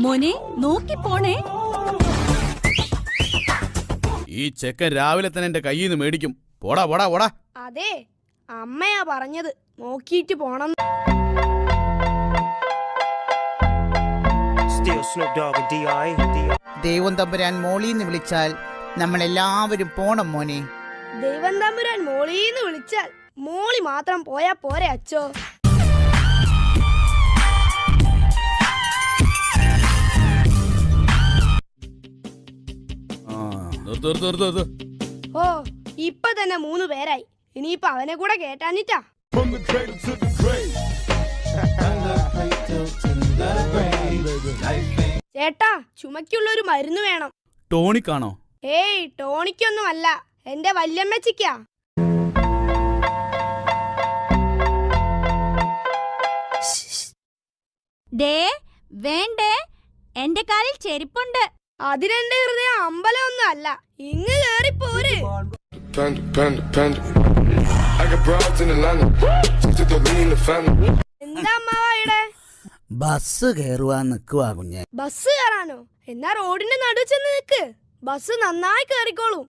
മോനെ നോക്കി പോണേ. ഈ ചെക്കൻ രാവിലെ തന്നെ എന്റെ കയ്യിൽ നിന്ന് മേടിക്കും. പോടാ പോടാ പോടാ. അതെ, അമ്മയാ പറഞ്ഞത് നോക്കിയിട്ട് പോണം. ദൈവം തമ്പുരാൻ മോളിന്ന് വിളിച്ചാൽ നമ്മളെല്ലാവരും പോണം മോനെ. ദൈവം തമ്പുരാൻ മോളീന്ന് വിളിച്ചാൽ മോളി മാത്രം പോയാ പോരെ അച്ചോ? ഓ, ഇപ്പൊ തന്നെ 3 പേരായി. ഇനിയിപ്പൊ അവനെ കൂടെ കേട്ടാനിട്ടാ. ചേട്ടാ, ചുമക്കുള്ളൊരു മരുന്ന് വേണം. ടോണിക്കാണോ? ഏയ്, ടോണിക്കൊന്നും അല്ല, എന്റെ വല്യമ്മച്ചിക്കാ. ദേ വേണ്ടേ, എന്റെ കാലിൽ ചെരിപ്പുണ്ട്. അതിനെന്റെ ഹൃദയം അമ്പലമൊന്നും അല്ല. ഇങ്ങ് കേറിപ്പോര്. എന്താ അമ്മാവായുടെ? ബസ് കയറുവാൻ നിക്കുവാ കുഞ്ഞെ. ബസ് കയറാനോ? എന്നാ റോഡിന്റെ നടുവ് ചെന്ന് നിക്ക്. ബസ് നന്നായി കേറിക്കോളൂ.